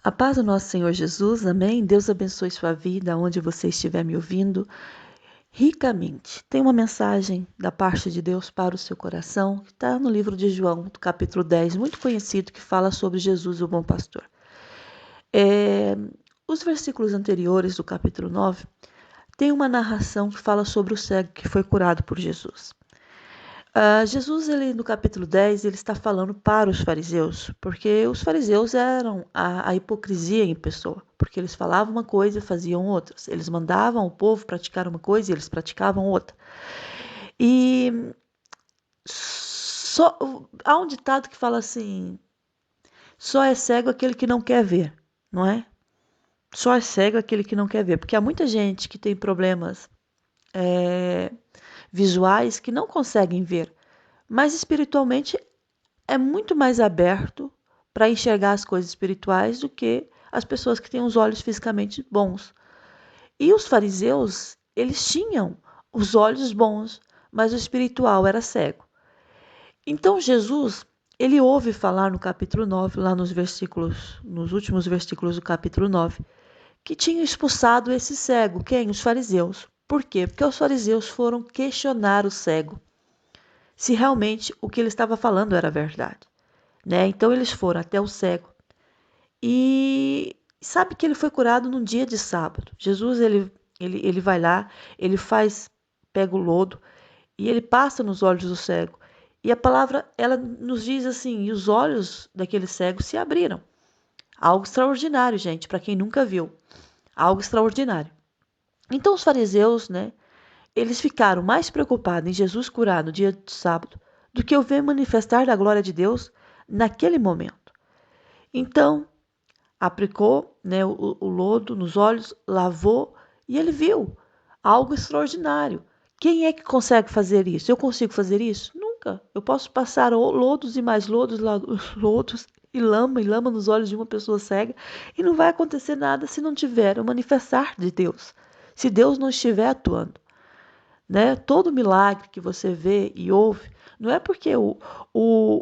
A paz do nosso Senhor Jesus, amém? Deus abençoe sua vida, onde você estiver me ouvindo, ricamente. Tem uma mensagem da parte de Deus para o seu coração, que está no livro de João, do capítulo 10, muito conhecido, que fala sobre Jesus, o bom pastor. Os versículos anteriores do capítulo 9 tem uma narração que fala sobre o cego que foi curado por Jesus. Jesus, no capítulo 10, ele está falando para os fariseus, porque os fariseus eram a hipocrisia em pessoa, porque eles falavam uma coisa e faziam outras. Eles mandavam o povo praticar uma coisa e eles praticavam outra. E há um ditado que fala assim, só é cego aquele que não quer ver, não é? Só é cego aquele que não quer ver, porque há muita gente que tem problemas visuais que não conseguem ver, mas espiritualmente é muito mais aberto para enxergar as coisas espirituais do que as pessoas que têm os olhos fisicamente bons. E os fariseus, eles tinham os olhos bons, mas o espiritual era cego. Então Jesus, ele ouve falar no capítulo 9, lá nos últimos versículos do capítulo 9, que tinham expulsado esse cego. Quem? Os fariseus. Por quê? Porque os fariseus foram questionar o cego se realmente o que ele estava falando era verdade. Então eles foram até o cego e sabe que ele foi curado num dia de sábado. Jesus ele vai lá, ele pega o lodo e ele passa nos olhos do cego. E a palavra ela nos diz assim, e os olhos daquele cego se abriram. Algo extraordinário, gente, para quem nunca viu. Algo extraordinário. Então os fariseus, eles ficaram mais preocupados em Jesus curar no dia de sábado do que o ver manifestar da glória de Deus naquele momento. Então, aplicou o lodo nos olhos, lavou e ele viu algo extraordinário. Quem é que consegue fazer isso? Eu consigo fazer isso? Nunca. Eu posso passar lodos e mais lodos, lodos e lama nos olhos de uma pessoa cega e não vai acontecer nada se não tiver o manifestar de Deus. Se Deus não estiver atuando. Todo milagre que você vê e ouve, não é porque o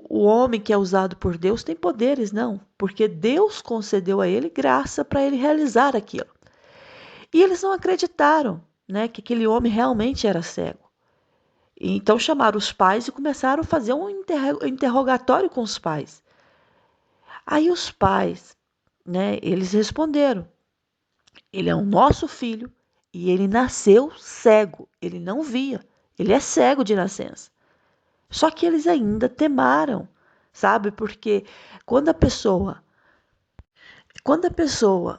homem que é usado por Deus tem poderes, não. Porque Deus concedeu a ele graça para ele realizar aquilo. E eles não acreditaram, que aquele homem realmente era cego. Então chamaram os pais e começaram a fazer um interrogatório com os pais. Aí os pais, eles responderam: ele é o nosso filho e ele nasceu cego, ele não via, ele é cego de nascença. Só que eles ainda temaram, sabe? Porque quando a pessoa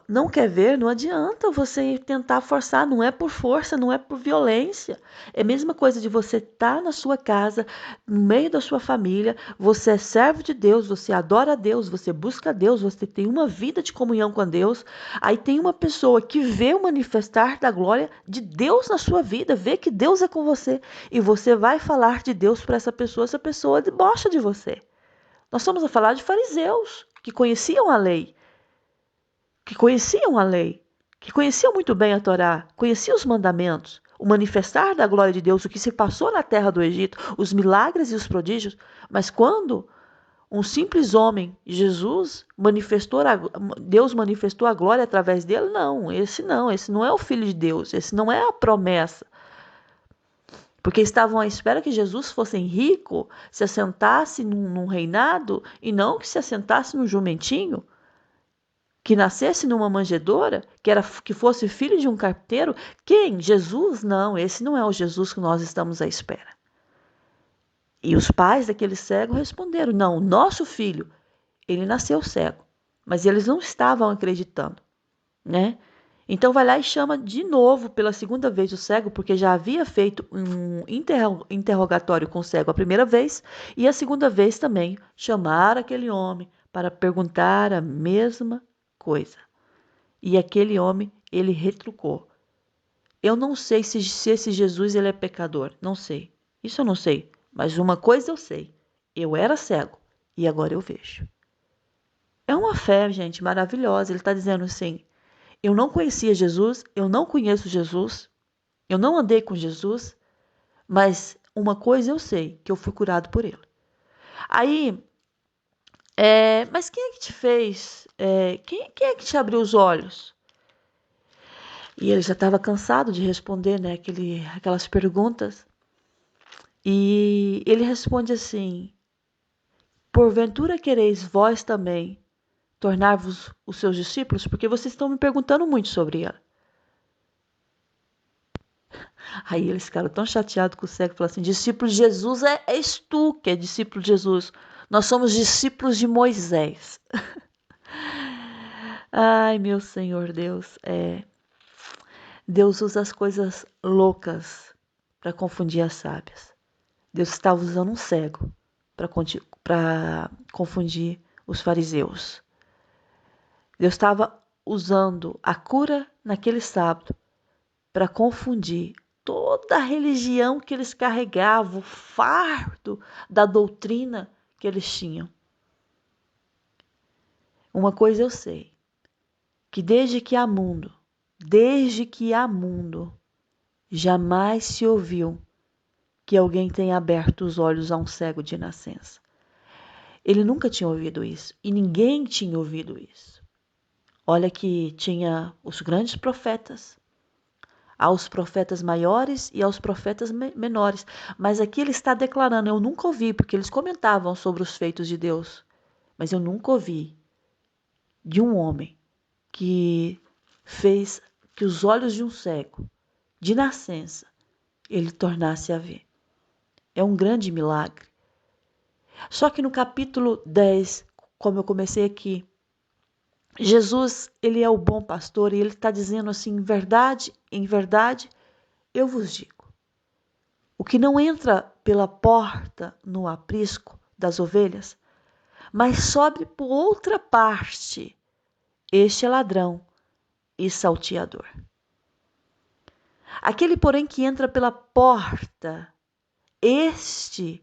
não quer ver, não adianta você tentar forçar, não é por força, não é por violência. É a mesma coisa de você estar na sua casa, no meio da sua família, você é servo de Deus, você adora a Deus, você busca a Deus, você tem uma vida de comunhão com Deus. Aí tem uma pessoa que vê o manifestar da glória de Deus na sua vida, vê que Deus é com você e você vai falar de Deus para essa pessoa debocha de você. Nós estamos a falar de fariseus que conheciam a lei. Que conheciam muito bem a Torá, conheciam os mandamentos, o manifestar da glória de Deus, o que se passou na terra do Egito, os milagres e os prodígios, mas quando um simples homem, Jesus, Deus manifestou a glória através dele, esse não é o Filho de Deus, esse não é a promessa. Porque estavam à espera que Jesus fosse rico, se assentasse num reinado, e não que se assentasse num jumentinho, que nascesse numa manjedoura, que fosse filho de um carpinteiro. Quem? Jesus? Não, esse não é o Jesus que nós estamos à espera. E os pais daquele cego responderam: não, nosso filho, ele nasceu cego. Mas eles não estavam acreditando, Então vai lá e chama de novo pela segunda vez o cego, porque já havia feito um interrogatório com o cego a primeira vez, e a segunda vez também chamaram aquele homem para perguntar a mesma coisa. E aquele homem, ele retrucou: eu não sei se esse Jesus ele é pecador, não sei. Isso eu não sei, mas uma coisa eu sei: eu era cego e agora eu vejo. É uma fé, gente, maravilhosa. Ele está dizendo assim: eu não conhecia Jesus, eu não conheço Jesus, eu não andei com Jesus, mas uma coisa eu sei, que eu fui curado por ele. Aí, mas quem é que te fez Quem é que te abriu os olhos? E ele já estava cansado de responder, né, aquelas perguntas. E ele responde assim: porventura quereis vós também tornar-vos os seus discípulos? Porque vocês estão me perguntando muito sobre ela. Aí eles ficaram tão chateados com o cego, falaram assim: discípulo de Jesus és tu que é discípulo de Jesus. Nós somos discípulos de Moisés. Ai, meu Senhor Deus, Deus usa as coisas loucas para confundir as sábias. Deus estava usando um cego para confundir os fariseus. Deus estava usando a cura naquele sábado para confundir toda a religião que eles carregavam, o fardo da doutrina que eles tinham. Uma coisa eu sei, que desde que há mundo, jamais se ouviu que alguém tenha aberto os olhos a um cego de nascença. Ele nunca tinha ouvido isso e ninguém tinha ouvido isso. Olha que tinha os grandes profetas, aos profetas maiores e aos profetas menores. Mas aqui ele está declarando, eu nunca ouvi, porque eles comentavam sobre os feitos de Deus, mas eu nunca ouvi de um homem que fez que os olhos de um cego, de nascença, ele tornasse a ver. É um grande milagre. Só que no capítulo 10, como eu comecei aqui, Jesus, ele é o bom pastor e ele está dizendo assim, em verdade, eu vos digo. O que não entra pela porta no aprisco das ovelhas, mas sobe por outra parte, este é ladrão e salteador. Aquele, porém, que entra pela porta, esse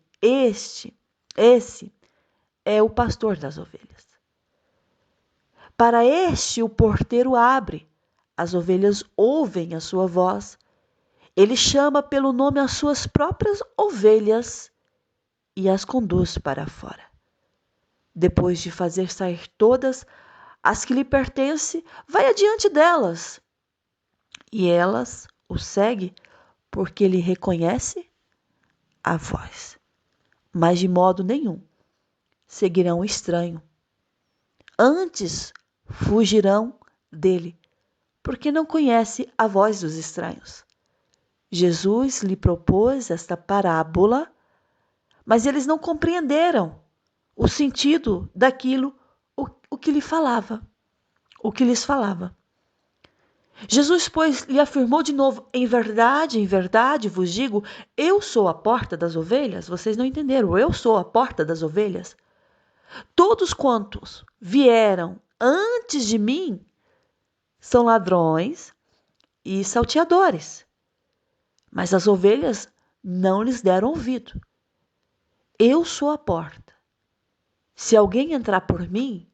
é o pastor das ovelhas. Para este o porteiro abre, as ovelhas ouvem a sua voz, ele chama pelo nome as suas próprias ovelhas e as conduz para fora. Depois de fazer sair todas as que lhe pertencem, vai adiante delas. E elas o seguem porque ele reconhece a voz. Mas de modo nenhum seguirão o estranho. Antes fugirão dele, porque não conhece a voz dos estranhos. Jesus lhe propôs esta parábola, mas eles não compreenderam o sentido daquilo o que lhe falava, o que lhes falava. Jesus, pois, lhe afirmou de novo: em verdade vos digo, eu sou a porta das ovelhas. Vocês não entenderam, eu sou a porta das ovelhas. Todos quantos vieram antes de mim são ladrões e salteadores, mas as ovelhas não lhes deram ouvido. Eu sou a porta. Se alguém entrar por mim,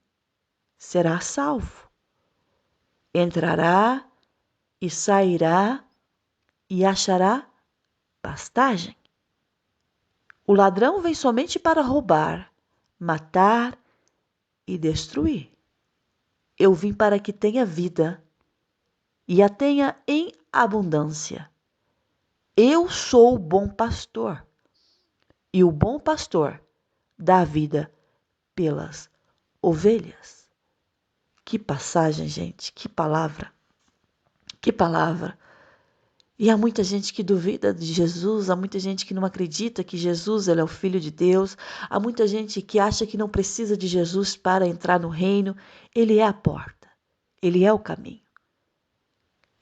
será salvo. Entrará e sairá e achará pastagem. O ladrão vem somente para roubar, matar e destruir. Eu vim para que tenha vida e a tenha em abundância. Eu sou o bom pastor e o bom pastor dá vida pelas ovelhas. Que passagem, gente, que palavra. Que palavra. E há muita gente que duvida de Jesus, há muita gente que não acredita que Jesus ele é o Filho de Deus, há muita gente que acha que não precisa de Jesus para entrar no reino. Ele é a porta, ele é o caminho.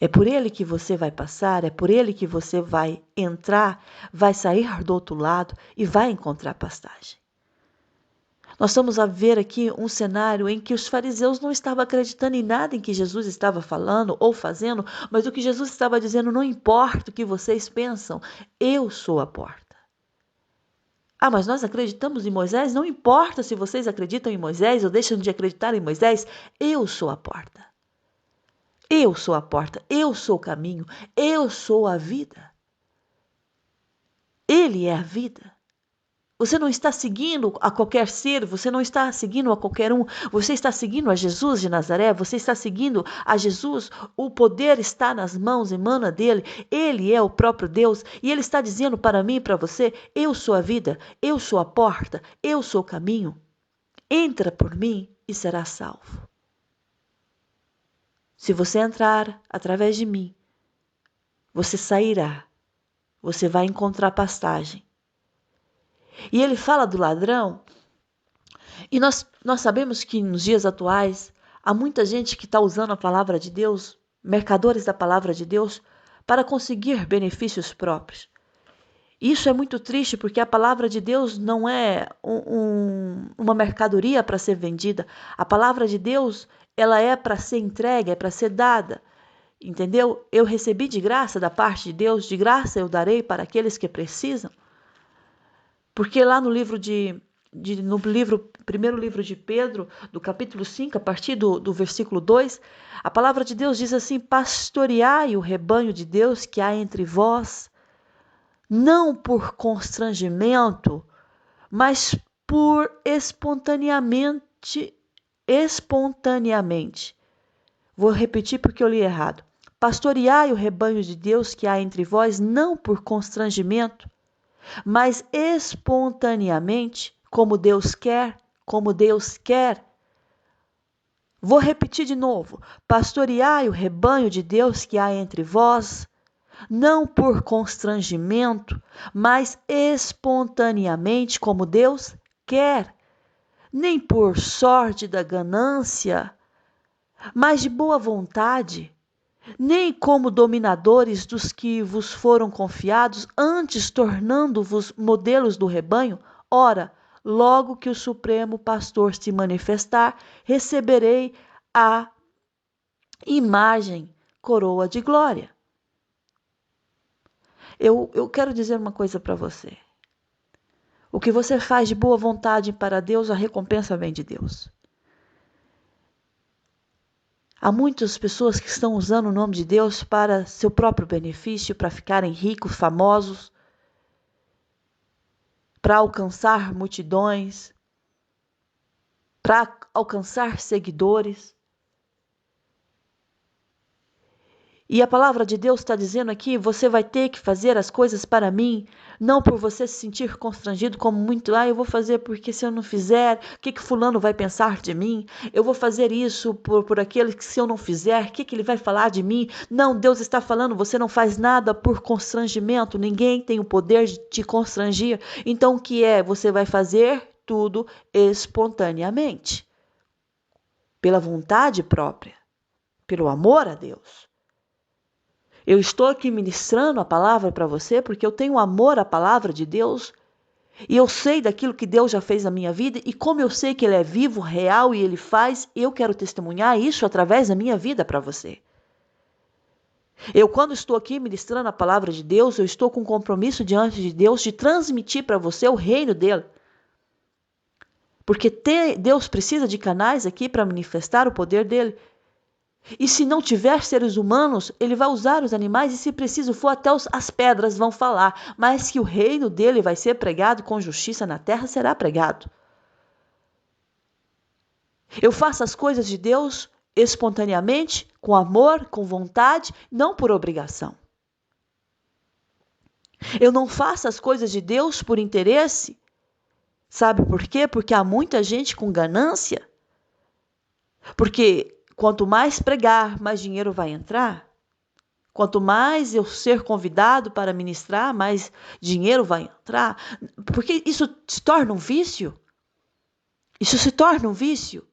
É por ele que você vai passar, é por ele que você vai entrar, vai sair do outro lado e vai encontrar pastagem. Nós estamos a ver aqui um cenário em que os fariseus não estavam acreditando em nada em que Jesus estava falando ou fazendo, mas o que Jesus estava dizendo: não importa o que vocês pensam, eu sou a porta. Ah, mas nós acreditamos em Moisés? Não importa se vocês acreditam em Moisés ou deixam de acreditar em Moisés, eu sou a porta. Eu sou a porta, eu sou o caminho, eu sou a vida. Ele é a vida. Você não está seguindo a qualquer ser, você não está seguindo a qualquer um, você está seguindo a Jesus de Nazaré, você está seguindo a Jesus, o poder está nas mãos, emana dele, ele é o próprio Deus e ele está dizendo para mim e para você: eu sou a vida, eu sou a porta, eu sou o caminho, entra por mim e será salvo. Se você entrar através de mim, você sairá, você vai encontrar pastagem. E ele fala do ladrão, e nós sabemos que nos dias atuais há muita gente que está usando a palavra de Deus, mercadores da palavra de Deus, para conseguir benefícios próprios. Isso é muito triste porque a palavra de Deus não é uma mercadoria para ser vendida. A palavra de Deus, ela é para ser entregue, é para ser dada. Entendeu? Eu recebi de graça da parte de Deus, de graça eu darei para aqueles que precisam. Porque lá no primeiro livro de Pedro, do capítulo 5, a partir do versículo 2, a palavra de Deus diz assim: pastoreai o rebanho de Deus que há entre vós, não por constrangimento, mas por espontaneamente. Vou repetir porque eu li errado. Pastoreai o rebanho de Deus que há entre vós, não por constrangimento, mas espontaneamente, como Deus quer, como Deus quer. Vou repetir de novo. Pastoreai o rebanho de Deus que há entre vós, não por constrangimento, mas espontaneamente, como Deus quer, nem por sorte da ganância, mas de boa vontade, nem como dominadores dos que vos foram confiados, antes tornando-vos modelos do rebanho. Ora, logo que o Supremo Pastor se manifestar, receberei a imagem, coroa de glória. Eu quero dizer uma coisa para você. O que você faz de boa vontade para Deus, a recompensa vem de Deus. Há muitas pessoas que estão usando o nome de Deus para seu próprio benefício, para ficarem ricos, famosos, para alcançar multidões, para alcançar seguidores. E a palavra de Deus está dizendo aqui: você vai ter que fazer as coisas para mim, não por você se sentir constrangido como muito, eu vou fazer porque se eu não fizer, o que fulano vai pensar de mim? Eu vou fazer isso por aquele que se eu não fizer, o que ele vai falar de mim? Não, Deus está falando, você não faz nada por constrangimento, ninguém tem o poder de te constrangir. Então o que é? Você vai fazer tudo espontaneamente, pela vontade própria, pelo amor a Deus. Eu estou aqui ministrando a palavra para você porque eu tenho amor à palavra de Deus e eu sei daquilo que Deus já fez na minha vida e como eu sei que Ele é vivo, real e Ele faz, eu quero testemunhar isso através da minha vida para você. Eu, quando estou aqui ministrando a palavra de Deus, eu estou com um compromisso diante de Deus de transmitir para você o reino dele. Porque Deus precisa de canais aqui para manifestar o poder dele. E se não tiver seres humanos, ele vai usar os animais e se preciso for até as pedras vão falar. Mas que o reino dele vai ser pregado com justiça na terra, será pregado. Eu faço as coisas de Deus espontaneamente, com amor, com vontade, não por obrigação. Eu não faço as coisas de Deus por interesse. Sabe por quê? Porque há muita gente com ganância. Porque quanto mais pregar, mais dinheiro vai entrar. Quanto mais eu ser convidado para ministrar, mais dinheiro vai entrar. Porque isso se torna um vício. Isso se torna um vício.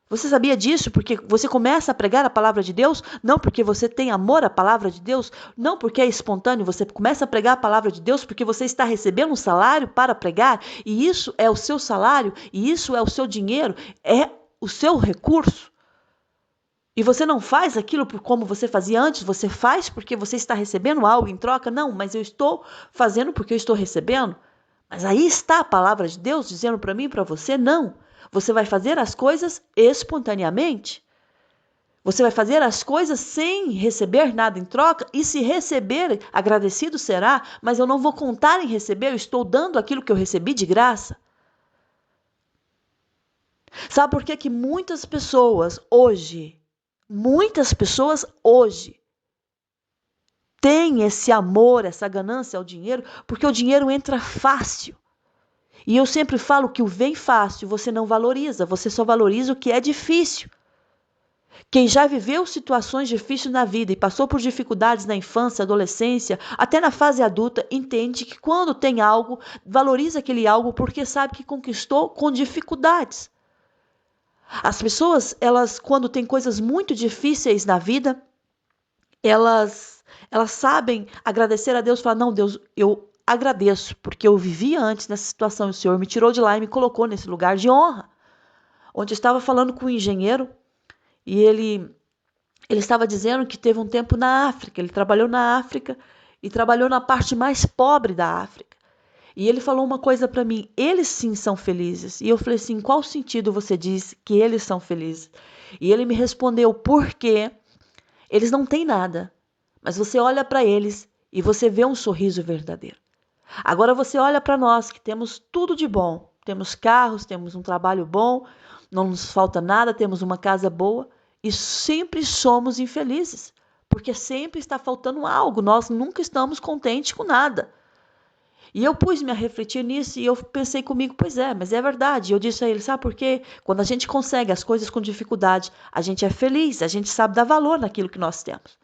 Você sabia disso? Porque você começa a pregar a palavra de Deus, não porque você tem amor à palavra de Deus, não porque é espontâneo. Você começa a pregar a palavra de Deus porque você está recebendo um salário para pregar. E isso é o seu salário, e isso é o seu dinheiro, é o seu recurso. E você não faz aquilo por como você fazia antes, você faz porque você está recebendo algo em troca. Não, mas eu estou fazendo porque eu estou recebendo. Mas aí está a palavra de Deus dizendo para mim e para você, não. Você vai fazer as coisas espontaneamente. Você vai fazer as coisas sem receber nada em troca, e se receber, agradecido será, mas eu não vou contar em receber, eu estou dando aquilo que eu recebi de graça. Sabe por que que muitas pessoas hoje têm esse amor, essa ganância ao dinheiro? Porque o dinheiro entra fácil. E eu sempre falo que o vem fácil você não valoriza, você só valoriza o que é difícil. Quem já viveu situações difíceis na vida e passou por dificuldades na infância, adolescência, até na fase adulta, entende que quando tem algo, valoriza aquele algo porque sabe que conquistou com dificuldades. As pessoas, elas, quando têm coisas muito difíceis na vida, elas sabem agradecer a Deus e falar, não, Deus, eu agradeço, porque eu vivia antes nessa situação, e o Senhor me tirou de lá e me colocou nesse lugar de honra. Onde eu estava falando com um engenheiro, e ele estava dizendo que teve um tempo na África, ele trabalhou na África e trabalhou na parte mais pobre da África. E ele falou uma coisa para mim, eles sim são felizes. E eu falei assim, em qual sentido você diz que eles são felizes? E ele me respondeu, porque eles não têm nada, mas você olha para eles e você vê um sorriso verdadeiro. Agora você olha para nós que temos tudo de bom, temos carros, temos um trabalho bom, não nos falta nada, temos uma casa boa e sempre somos infelizes, porque sempre está faltando algo, nós nunca estamos contentes com nada. E eu pus-me a refletir nisso e eu pensei comigo, pois é, mas é verdade. Eu disse a ele, sabe por quê? Quando a gente consegue as coisas com dificuldade, a gente é feliz, a gente sabe dar valor naquilo que nós temos.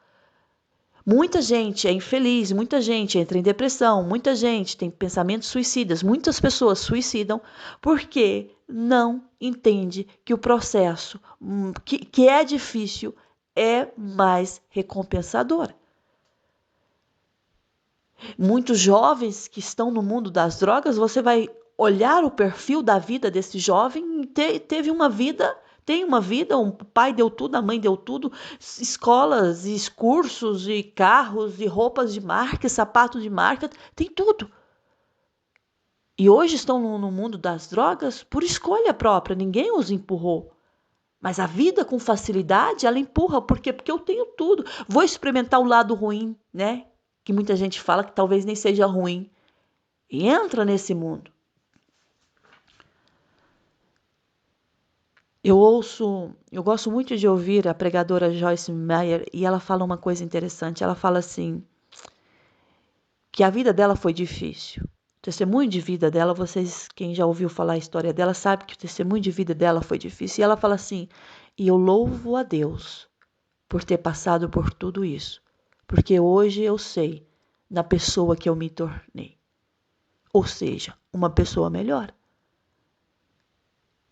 Muita gente é infeliz, muita gente entra em depressão, muita gente tem pensamentos suicidas, muitas pessoas suicidam porque não entende que o processo que é difícil é mais recompensador. Muitos jovens que estão no mundo das drogas, você vai olhar o perfil da vida desse jovem, teve uma vida, tem uma vida, o pai deu tudo, a mãe deu tudo, escolas, e cursos, e carros, e roupas de marca, sapatos de marca, tem tudo. E hoje estão no mundo das drogas por escolha própria, ninguém os empurrou. Mas a vida com facilidade, ela empurra, por quê? Porque eu tenho tudo. Vou experimentar o lado ruim, né? Que muita gente fala que talvez nem seja ruim. E entra nesse mundo. Eu gosto muito de ouvir a pregadora Joyce Meyer e ela fala uma coisa interessante. Ela fala assim, que a vida dela foi difícil. O testemunho de vida dela, vocês, quem já ouviu falar a história dela, sabe que o testemunho de vida dela foi difícil. E ela fala assim, e eu louvo a Deus por ter passado por tudo isso. Porque hoje eu sei na pessoa que eu me tornei. Ou seja, uma pessoa melhor.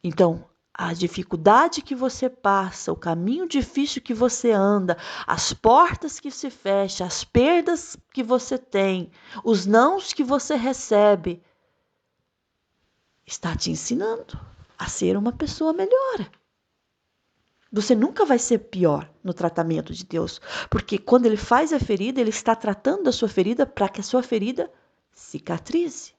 Então, a dificuldade que você passa, o caminho difícil que você anda, as portas que se fecham, as perdas que você tem, os nãos que você recebe, está te ensinando a ser uma pessoa melhor. Você nunca vai ser pior no tratamento de Deus, porque quando Ele faz a ferida, Ele está tratando a sua ferida para que a sua ferida cicatrize.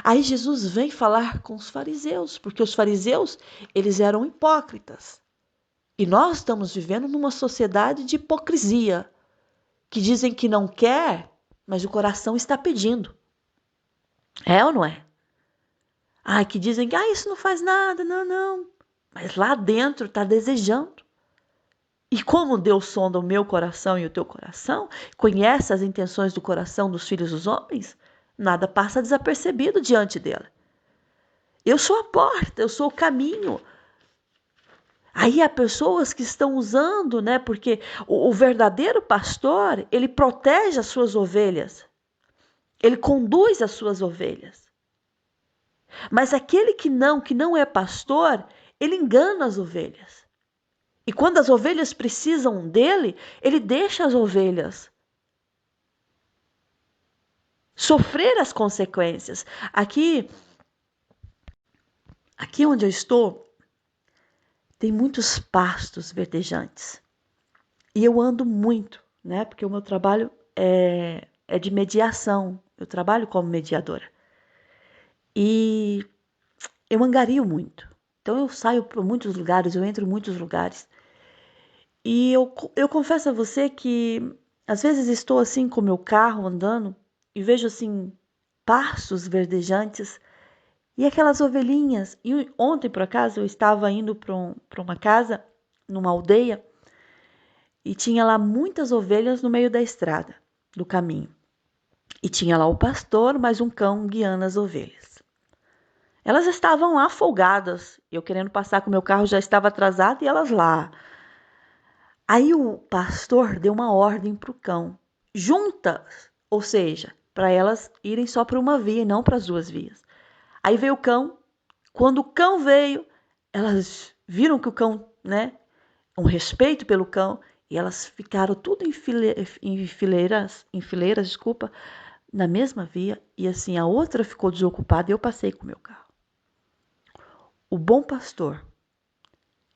Aí Jesus vem falar com os fariseus, porque os fariseus, eles eram hipócritas. E nós estamos vivendo numa sociedade de hipocrisia, que dizem que não quer, mas o coração está pedindo. É ou não é? Que dizem que isso não faz nada, não. Mas lá dentro está desejando. E como Deus sonda o meu coração e o teu coração, conhece as intenções do coração dos filhos dos homens, nada passa desapercebido diante dele. Eu sou a porta, eu sou o caminho. Aí há pessoas que estão usando, né? Porque o verdadeiro pastor, ele protege as suas ovelhas. Ele conduz as suas ovelhas. Mas aquele que não é pastor, ele engana as ovelhas. E quando as ovelhas precisam dele, ele deixa as ovelhas sofrer as consequências. Aqui onde eu estou, tem muitos pastos verdejantes. E eu ando muito, né? Porque o meu trabalho é de mediação. Eu trabalho como mediadora. E eu angario muito. Então eu saio para muitos lugares, eu entro em muitos lugares. E eu confesso a você que às vezes estou assim com meu carro andando e vejo assim pastos verdejantes e aquelas ovelhinhas. E ontem, por acaso, eu estava indo para uma casa, numa aldeia, e tinha lá muitas ovelhas no meio da estrada, do caminho. E tinha lá o pastor, mais um cão guiando as ovelhas. Elas estavam lá folgadas. Eu querendo passar com o meu carro já estava atrasado e elas lá. Aí o pastor deu uma ordem para o cão, juntas, ou seja, para elas irem só para uma via e não para as duas vias. Aí veio o cão. Quando o cão veio, elas viram que o cão, né, um respeito pelo cão, e elas ficaram tudo em fileiras, desculpa, na mesma via, e assim a outra ficou desocupada e eu passei com o meu carro. O bom pastor,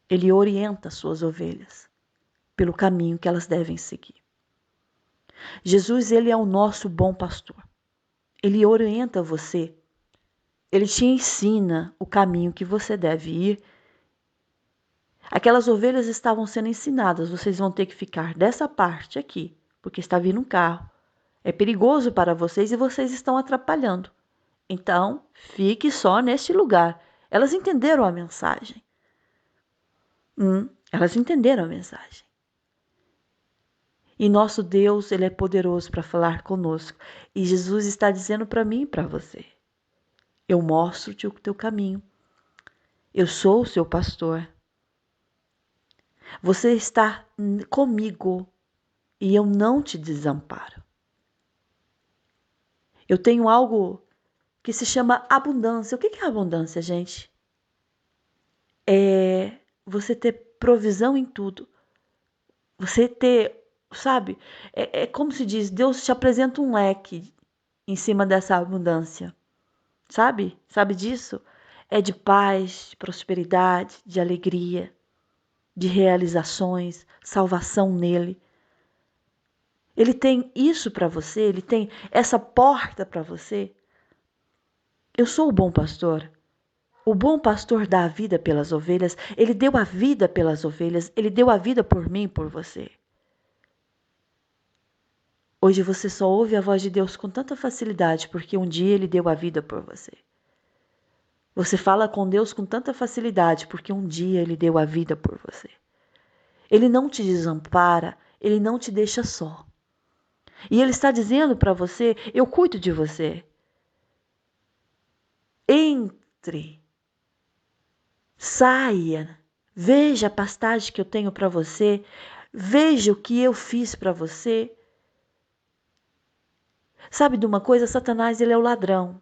ele orienta suas ovelhas pelo caminho que elas devem seguir. Jesus, ele é o nosso bom pastor. Ele orienta você. Ele te ensina o caminho que você deve ir. Aquelas ovelhas estavam sendo ensinadas. Vocês vão ter que ficar dessa parte aqui, porque está vindo um carro. É perigoso para vocês e vocês estão atrapalhando. Então, fique só neste lugar. Elas entenderam a mensagem. Elas entenderam a mensagem. E nosso Deus, ele é poderoso para falar conosco. E Jesus está dizendo para mim e para você: eu mostro-te o teu caminho. Eu sou o seu pastor. Você está comigo e eu não te desamparo. Eu tenho algo que se chama abundância. O que é abundância, gente? É você ter provisão em tudo. Você ter, sabe? É como se diz, Deus te apresenta um leque em cima dessa abundância. Sabe? Sabe disso? É de paz, de prosperidade, de alegria, de realizações, salvação nele. Ele tem isso para você, ele tem essa porta para você. Eu sou o bom pastor. O bom pastor dá a vida pelas ovelhas, ele deu a vida pelas ovelhas, ele deu a vida por mim e por você. Hoje você só ouve a voz de Deus com tanta facilidade porque um dia ele deu a vida por você. Você fala com Deus com tanta facilidade porque um dia ele deu a vida por você. Ele não te desampara, ele não te deixa só. E ele está dizendo para você: eu cuido de você. Entre, saia, veja a pastagem que eu tenho para você, veja o que eu fiz para você. Sabe de uma coisa? Satanás, ele é o ladrão.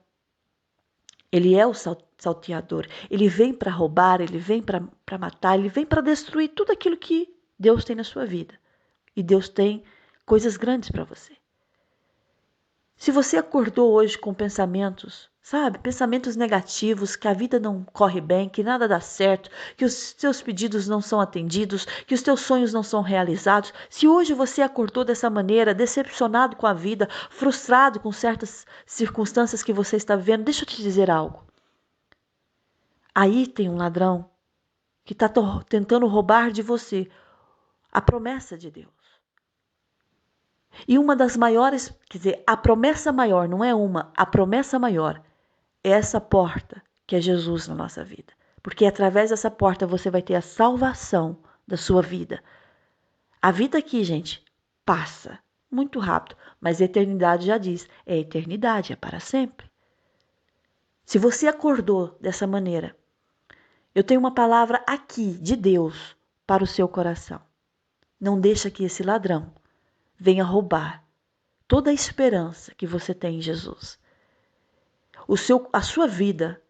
Ele é o salteador. Ele vem para roubar, ele vem para matar, ele vem para destruir tudo aquilo que Deus tem na sua vida. E Deus tem coisas grandes para você. Se você acordou hoje com pensamentos, sabe, pensamentos negativos, que a vida não corre bem, que nada dá certo, que os seus pedidos não são atendidos, que os teus sonhos não são realizados, se hoje você acordou dessa maneira, decepcionado com a vida, frustrado com certas circunstâncias que você está vivendo, deixa eu te dizer algo. Aí tem um ladrão que está tentando roubar de você a promessa de Deus. E uma das maiores, quer dizer, a promessa maior, não é uma, a promessa maior é essa porta que é Jesus na nossa vida. Porque através dessa porta você vai ter a salvação da sua vida. A vida aqui, gente, passa muito rápido, mas a eternidade já diz, é eternidade, é para sempre. Se você acordou dessa maneira, eu tenho uma palavra aqui de Deus para o seu coração. Não deixa que esse ladrão venha roubar toda a esperança que você tem em Jesus. A sua vida,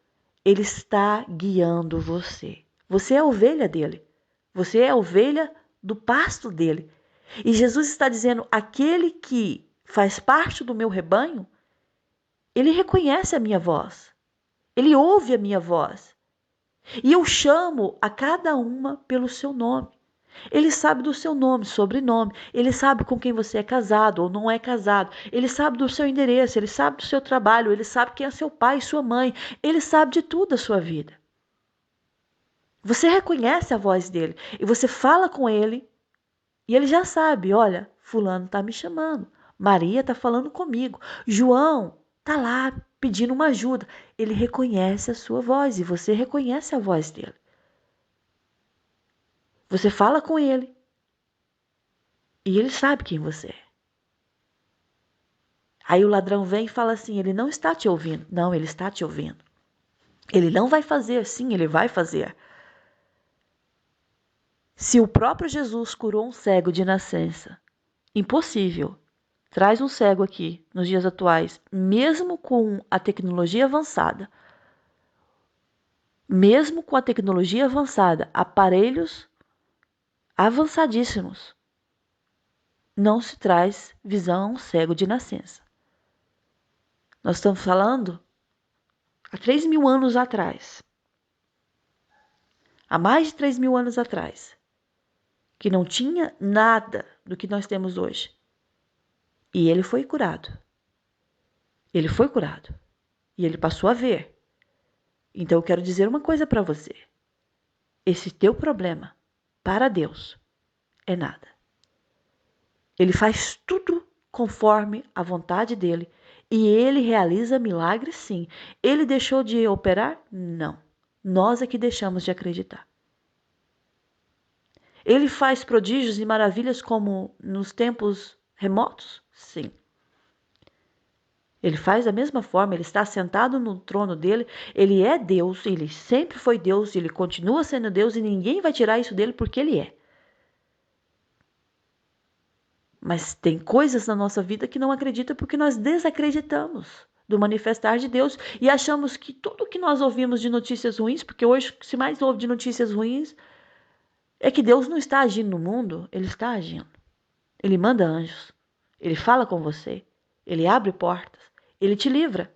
ele está guiando você. Você é a ovelha dele. Você é a ovelha do pasto dele. E Jesus está dizendo, aquele que faz parte do meu rebanho, ele reconhece a minha voz. Ele ouve a minha voz. E eu chamo a cada uma pelo seu nome. Ele sabe do seu nome, sobrenome. Ele sabe com quem você é casado ou não é casado. Ele sabe do seu endereço, ele sabe do seu trabalho, ele sabe quem é seu pai e sua mãe. Ele sabe de tudo da sua vida. Você reconhece a voz dele e você fala com ele e ele já sabe, olha, fulano está me chamando, Maria está falando comigo, João está lá pedindo uma ajuda. Ele reconhece a sua voz e você reconhece a voz dele. Você fala com ele e ele sabe quem você é. Aí o ladrão vem e fala assim, ele não está te ouvindo. Não, ele está te ouvindo. Ele não vai fazer, sim, ele vai fazer. Se o próprio Jesus curou um cego de nascença, impossível. Traz um cego aqui nos dias atuais, mesmo com a tecnologia avançada. Mesmo com a tecnologia avançada, aparelhos avançadíssimos, não se traz visão a um cego de nascença. Nós estamos falando há 3.000 anos atrás. Há mais de 3.000 anos atrás. Que não tinha nada do que nós temos hoje. E ele foi curado. Ele foi curado. E ele passou a ver. Então eu quero dizer uma coisa para você. Esse teu problema, para Deus, é nada. Ele faz tudo conforme a vontade dele. E ele realiza milagres, sim. Ele deixou de operar? Não. Nós é que deixamos de acreditar. Ele faz prodígios e maravilhas como nos tempos remotos? Sim. Ele faz da mesma forma, ele está sentado no trono dele, ele é Deus, ele sempre foi Deus, ele continua sendo Deus e ninguém vai tirar isso dele porque ele é. Mas tem coisas na nossa vida que não acredita porque nós desacreditamos do manifestar de Deus e achamos que tudo que nós ouvimos de notícias ruins, porque hoje se mais ouve de notícias ruins, é que Deus não está agindo no mundo, ele está agindo. Ele manda anjos, ele fala com você, ele abre portas, ele te livra,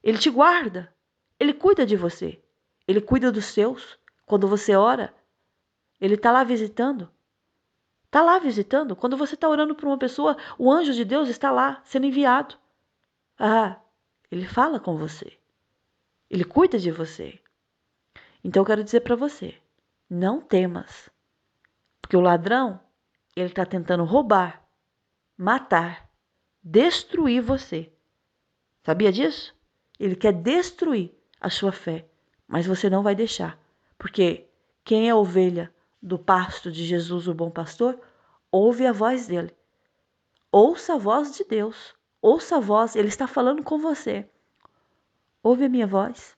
ele te guarda, ele cuida de você, ele cuida dos seus. Quando você ora, ele está lá visitando. Está lá visitando. Quando você está orando por uma pessoa, o anjo de Deus está lá sendo enviado. Ah, ele fala com você. Ele cuida de você. Então eu quero dizer para você, não temas. Porque o ladrão, ele está tentando roubar, matar, destruir você. Sabia disso? Ele quer destruir a sua fé, mas você não vai deixar. Porque quem é ovelha do pasto de Jesus, o bom pastor, ouve a voz dele. Ouça a voz de Deus. Ouça a voz, ele está falando com você. Ouve a minha voz.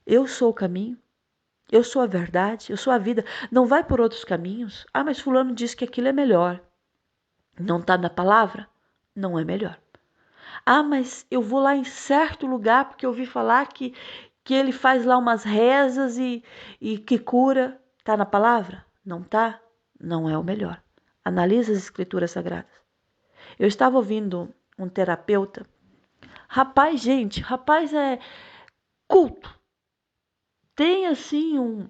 Eu sou o caminho. Eu sou a verdade. Eu sou a vida. Não vai por outros caminhos. Ah, mas fulano disse que aquilo é melhor. Não está na palavra? Não é melhor. Ah, mas eu vou lá em certo lugar porque eu ouvi falar que ele faz lá umas rezas e que cura. Está na palavra? Não está? Não é o melhor. Analisa as escrituras sagradas. Eu estava ouvindo um terapeuta. Rapaz, gente, rapaz é culto. Tem assim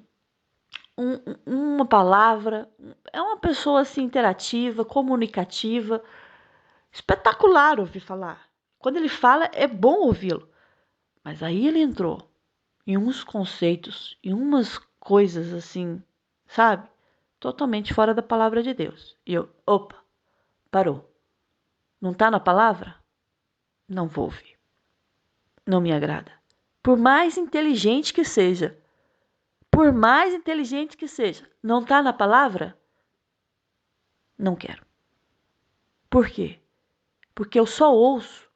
uma palavra. É uma pessoa assim interativa, comunicativa. Espetacular ouvir falar. Quando ele fala, é bom ouvi-lo. Mas aí ele entrou em uns conceitos, em umas coisas assim, sabe? Totalmente fora da palavra de Deus. E eu, opa, parou. Não está na palavra? Não vou ouvir. Não me agrada. Por mais inteligente que seja, não está na palavra? Não quero. Por quê? Porque eu só ouço.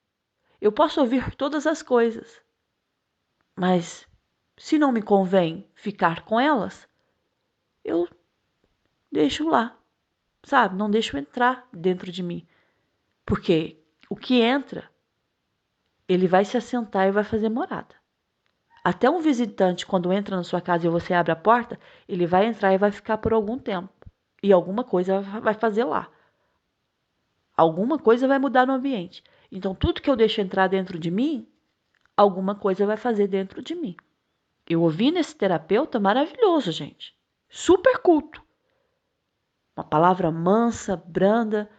Eu posso ouvir todas as coisas, mas se não me convém ficar com elas, eu deixo lá, sabe? Não deixo entrar dentro de mim. Porque o que entra, ele vai se assentar e vai fazer morada. Até um visitante, quando entra na sua casa e você abre a porta, ele vai entrar e vai ficar por algum tempo. E alguma coisa vai fazer lá. Alguma coisa vai mudar no ambiente. Então, tudo que eu deixo entrar dentro de mim, alguma coisa vai fazer dentro de mim. Eu ouvi nesse terapeuta maravilhoso, gente. Super culto. Uma palavra mansa, branda,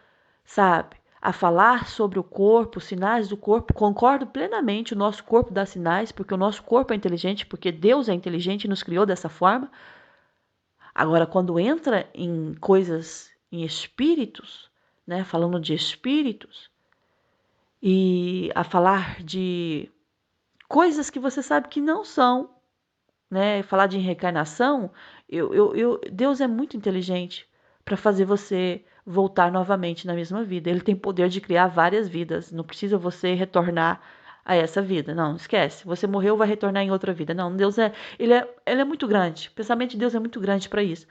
sabe? a falar sobre o corpo, sinais do corpo. Concordo plenamente, o nosso corpo dá sinais, porque o nosso corpo é inteligente, porque Deus é inteligente e nos criou dessa forma. Agora, quando entra em coisas, em espíritos, né, falando de espíritos, e a falar de coisas que você sabe que não são, né, falar de reencarnação, Deus é muito inteligente para fazer você voltar novamente na mesma vida. Ele tem poder de criar várias vidas. Não precisa você retornar a essa vida. Não, esquece. Você morreu, vai retornar em outra vida. Não, Deus ele é muito grande. O pensamento de Deus é muito grande para isso.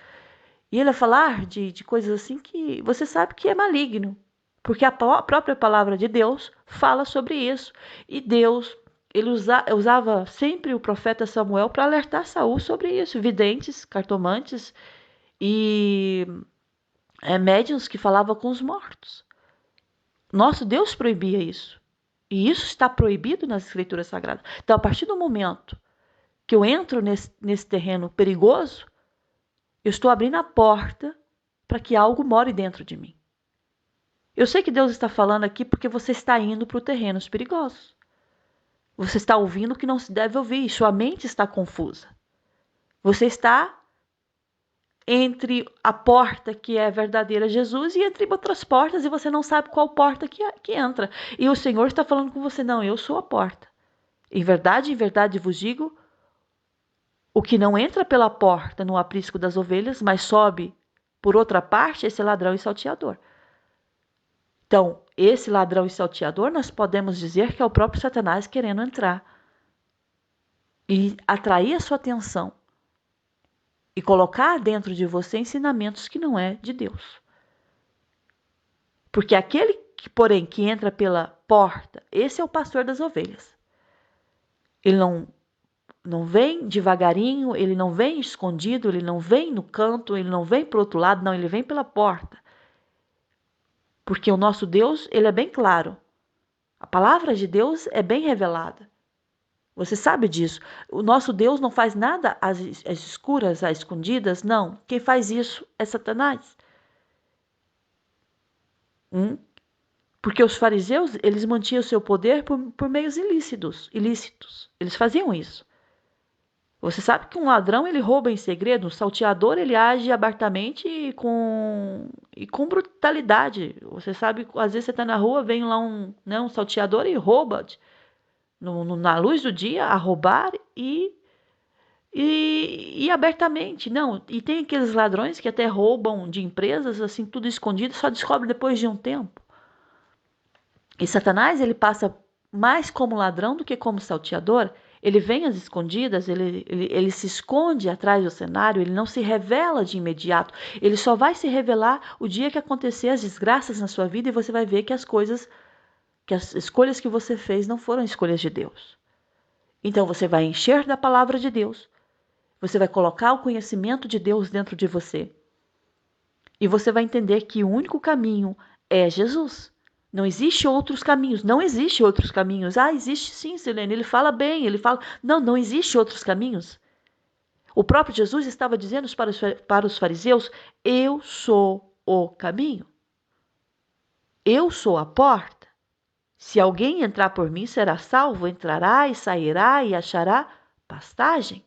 E ele vai falar de coisas assim que você sabe que é maligno. Porque a própria palavra de Deus fala sobre isso. E Deus, ele usava sempre o profeta Samuel para alertar Saul sobre isso. Videntes, cartomantes e médiuns que falavam com os mortos. Nosso Deus proibia isso. E isso está proibido nas Escrituras Sagradas. Então, a partir do momento que eu entro nesse terreno perigoso, eu estou abrindo a porta para que algo more dentro de mim. Eu sei que Deus está falando aqui porque você está indo para terrenos perigosos. Você está ouvindo o que não se deve ouvir. Sua mente está confusa. Você está entre a porta que é verdadeira Jesus e entre outras portas e você não sabe qual porta que entra. E o Senhor está falando com você, não, eu sou a porta. Em verdade vos digo, o que não entra pela porta no aprisco das ovelhas, mas sobe por outra parte, esse é ladrão e salteador. Então, esse ladrão e salteador, nós podemos dizer que é o próprio Satanás querendo entrar e atrair a sua atenção e colocar dentro de você ensinamentos que não é de Deus. Porque aquele que, porém, que entra pela porta, esse é o pastor das ovelhas. Ele não vem devagarinho, ele não vem escondido, ele não vem no canto, ele não vem para o outro lado, não, ele vem pela porta. Porque o nosso Deus, ele é bem claro. A palavra de Deus é bem revelada. Você sabe disso. O nosso Deus não faz nada às escuras, às escondidas, não. Quem faz isso é Satanás. Porque os fariseus, eles mantinham o seu poder por meios ilícitos. Eles faziam isso. Você sabe que um ladrão, ele rouba em segredo, um salteador, ele age abertamente e com brutalidade. Você sabe, às vezes você está na rua, vem lá um salteador e rouba na luz do dia, a roubar e abertamente. Não, e tem aqueles ladrões que até roubam de empresas, assim, tudo escondido, só descobre depois de um tempo. E Satanás, ele passa mais como ladrão do que como salteador. Ele vem às escondidas, ele se esconde atrás do cenário, ele não se revela de imediato. Ele só vai se revelar o dia que acontecer as desgraças na sua vida e você vai ver que as escolhas que você fez não foram escolhas de Deus. Então você vai encher da palavra de Deus, você vai colocar o conhecimento de Deus dentro de você e você vai entender que o único caminho é Jesus. Não existe outros caminhos, não existe outros caminhos. Ah, existe sim, Silene, ele fala bem, ele fala... Não existe outros caminhos. O próprio Jesus estava dizendo para os fariseus, eu sou o caminho. Eu sou a porta. Se alguém entrar por mim, será salvo, entrará e sairá e achará pastagem.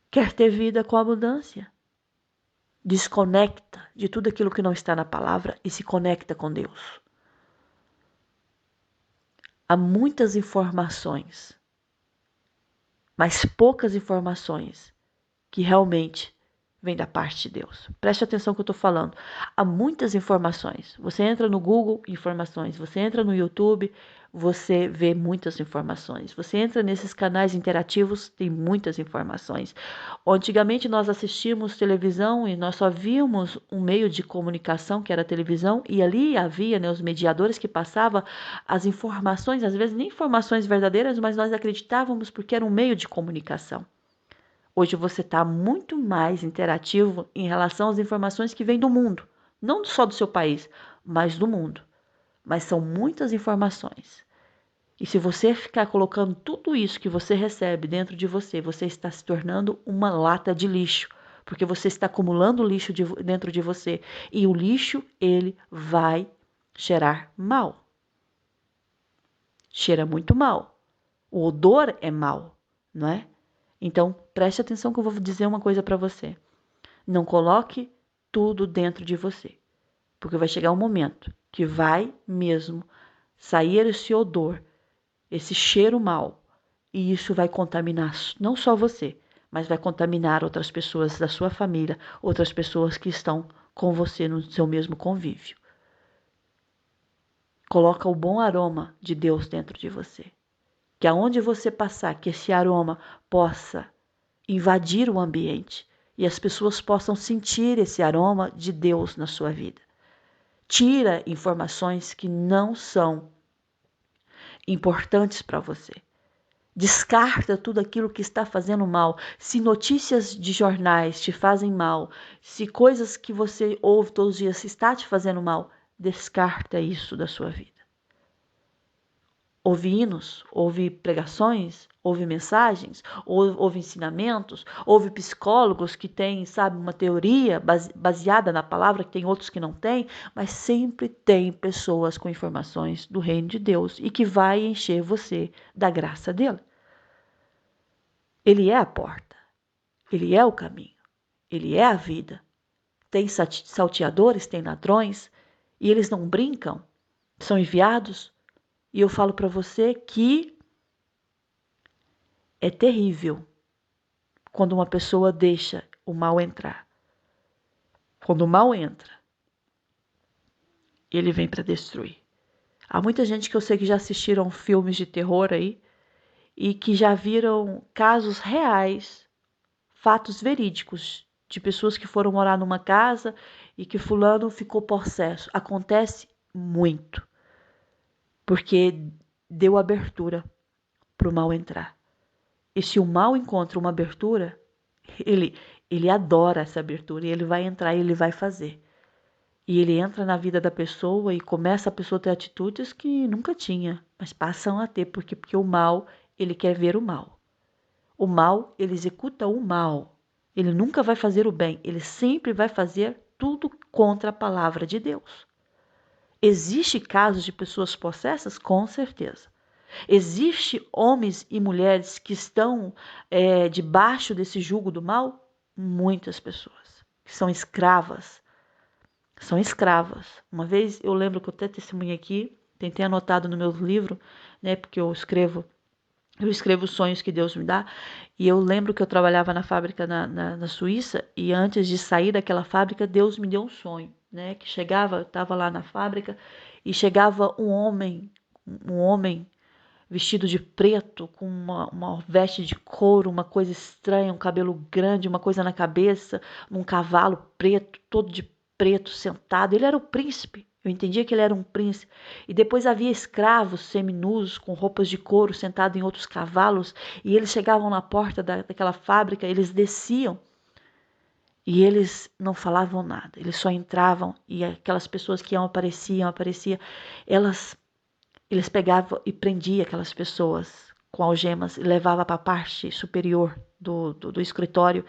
Quer ter vida com abundância? Desconecta de tudo aquilo que não está na palavra e se conecta com Deus. Há muitas informações, mas poucas informações que realmente vêm da parte de Deus. Preste atenção no que eu estou falando. Há muitas informações. Você entra no Google, informações. Você entra no YouTube, você vê muitas informações. Você entra nesses canais interativos, tem muitas informações. Antigamente nós assistíamos televisão e nós só víamos um meio de comunicação que era a televisão e ali havia, né, os mediadores que passavam as informações, às vezes nem informações verdadeiras, mas nós acreditávamos porque era um meio de comunicação. Hoje você está muito mais interativo em relação às informações que vêm do mundo, não só do seu país, mas do mundo. Mas são muitas informações. E se você ficar colocando tudo isso que você recebe dentro de você, você está se tornando uma lata de lixo, porque você está acumulando lixo dentro de você. E o lixo, ele vai cheirar mal. Cheira muito mal. O odor é mal, não é? Então, preste atenção que eu vou dizer uma coisa para você. Não coloque tudo dentro de você, porque vai chegar um momento que vai mesmo sair esse odor, esse cheiro mal, e isso vai contaminar não só você, mas vai contaminar outras pessoas da sua família, outras pessoas que estão com você no seu mesmo convívio. Coloca o bom aroma de Deus dentro de você. Que aonde você passar, que esse aroma possa invadir o ambiente e as pessoas possam sentir esse aroma de Deus na sua vida. Tira informações que não são importantes para você. Descarta tudo aquilo que está fazendo mal. Se notícias de jornais te fazem mal, se coisas que você ouve todos os dias está te fazendo mal, descarta isso da sua vida. Ouve hinos, ouve pregações, ouve mensagens, ouve ensinamentos, ouve psicólogos que têm, sabe, uma teoria baseada na palavra, que tem outros que não têm, mas sempre tem pessoas com informações do reino de Deus e que vai encher você da graça dele. Ele é a porta, ele é o caminho, ele é a vida. Tem salteadores, tem ladrões, e eles não brincam, são enviados. E eu falo para você que é terrível quando uma pessoa deixa o mal entrar. Quando o mal entra, ele vem para destruir. Há muita gente que eu sei que já assistiram filmes de terror aí e que já viram casos reais, fatos verídicos de pessoas que foram morar numa casa e que fulano ficou possesso. Acontece muito, porque deu abertura para o mal entrar. E se o mal encontra uma abertura, ele adora essa abertura e ele vai entrar e ele vai fazer. E ele entra na vida da pessoa e começa a pessoa a ter atitudes que nunca tinha, mas passam a ter, porque o mal, ele quer ver o mal. O mal, ele executa o mal. Ele nunca vai fazer o bem, ele sempre vai fazer tudo contra a palavra de Deus. Existem casos de pessoas possessas? Com certeza. Existem homens e mulheres que estão debaixo desse jugo do mal? Muitas pessoas, que são escravas. São escravas. Uma vez eu lembro que eu até testemunhei aqui, tentei anotado no meu livro, né, porque eu escrevo os sonhos que Deus me dá, e eu lembro que eu trabalhava na fábrica na Suíça, e antes de sair daquela fábrica, Deus me deu um sonho, né, que chegava, eu estava lá na fábrica, e chegava um homem vestido de preto, com uma veste de couro, uma coisa estranha, um cabelo grande, uma coisa na cabeça, num cavalo preto, todo de preto, sentado. Ele era o príncipe. Eu entendia que ele era um príncipe. E depois havia escravos seminus com roupas de couro sentados em outros cavalos. E eles chegavam na porta daquela fábrica, eles desciam. E eles não falavam nada. Eles só entravam e aquelas pessoas que apareciam. Eles pegavam e prendiam aquelas pessoas com algemas e levavam para a parte superior do escritório.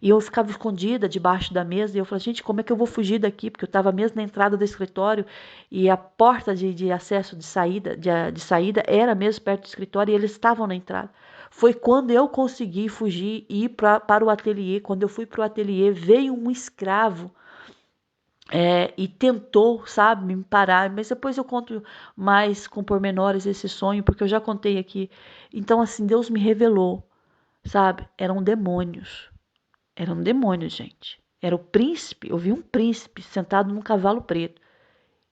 E eu ficava escondida debaixo da mesa e eu falei, gente, como é que eu vou fugir daqui? Porque eu estava mesmo na entrada do escritório e a porta de acesso de saída era mesmo perto do escritório e eles estavam na entrada. Foi quando eu consegui fugir e ir para o ateliê. Quando eu fui para o ateliê, veio um escravo e tentou, sabe, me parar. Mas depois eu conto mais com pormenores esse sonho, porque eu já contei aqui. Então, assim, Deus me revelou, sabe? Eram demônios. Eram demônios, gente. Era o príncipe, eu vi um príncipe sentado num cavalo preto.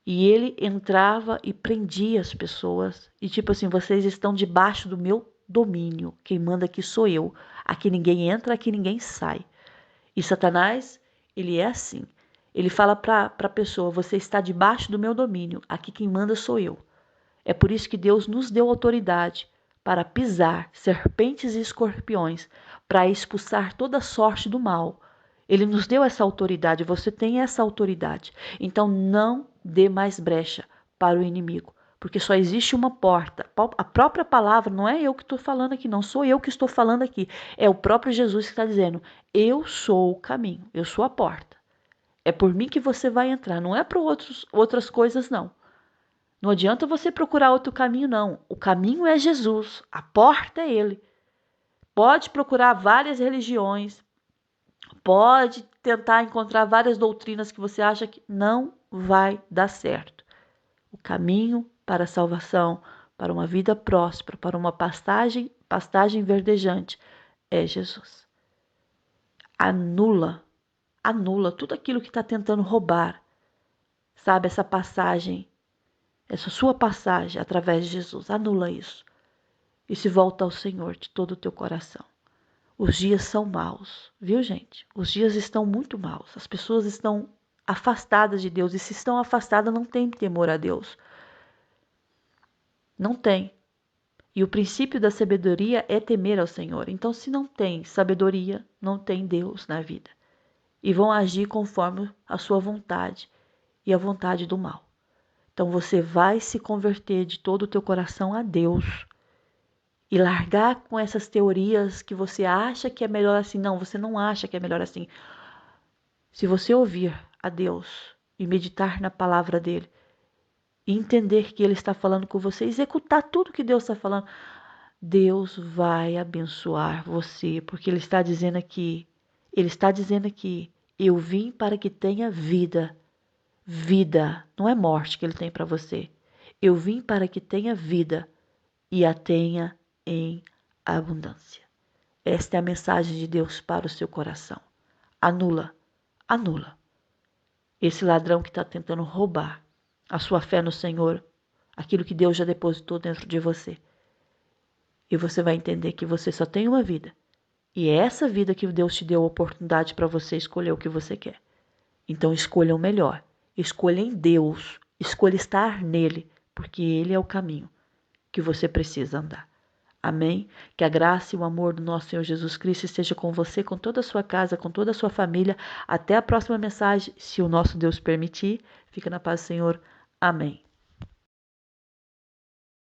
E ele entrava e prendia as pessoas. E tipo assim, vocês estão debaixo do meu domínio. Quem manda aqui sou eu. Aqui ninguém entra, aqui ninguém sai. E Satanás, ele é assim. Ele fala para a pessoa, você está debaixo do meu domínio. Aqui quem manda sou eu. É por isso que Deus nos deu autoridade para pisar serpentes e escorpiões, para expulsar toda sorte do mal. Ele nos deu essa autoridade, você tem essa autoridade. Então não dê mais brecha para o inimigo, porque só existe uma porta. A própria palavra, não é eu que estou falando aqui, não sou eu que estou falando aqui, é o próprio Jesus que está dizendo, eu sou o caminho, eu sou a porta. É por mim que você vai entrar, não é para outras coisas, não. Não adianta você procurar outro caminho, não. O caminho é Jesus, a porta é Ele. Pode procurar várias religiões, pode tentar encontrar várias doutrinas que você acha que não vai dar certo. O caminho para a salvação, para uma vida próspera, para uma pastagem verdejante, é Jesus. Anula tudo aquilo que está tentando roubar, sabe, essa sua passagem através de Jesus. Anula isso e se volta ao Senhor de todo o teu coração. Os dias são maus, viu, gente? Os dias estão muito maus. As pessoas estão afastadas de Deus e se estão afastadas não tem temor a Deus. Não tem. E o princípio da sabedoria é temer ao Senhor. Então, se não tem sabedoria, não tem Deus na vida. E vão agir conforme a sua vontade e a vontade do mal. Então, você vai se converter de todo o teu coração a Deus. E largar com essas teorias que você acha que é melhor assim. Não, você não acha que é melhor assim. Se você ouvir a Deus e meditar na palavra dele, e entender que ele está falando com você, executar tudo que Deus está falando, Deus vai abençoar você, porque Ele está dizendo aqui, eu vim para que tenha vida. Vida, não é morte que Ele tem para você. Eu vim para que tenha vida e a tenha em abundância. Esta é a mensagem de Deus para o seu coração. Anula esse ladrão que está tentando roubar a sua fé no Senhor, aquilo que Deus já depositou dentro de você. E você vai entender que você só tem uma vida. E é essa vida que Deus te deu a oportunidade para você escolher o que você quer. Então escolha o melhor. Escolha em Deus. Escolha estar nele, porque Ele é o caminho que você precisa andar. Amém? Que a graça e o amor do nosso Senhor Jesus Cristo esteja com você, com toda a sua casa, com toda a sua família. Até a próxima mensagem, se o nosso Deus permitir. Fica na paz do Senhor. Amém.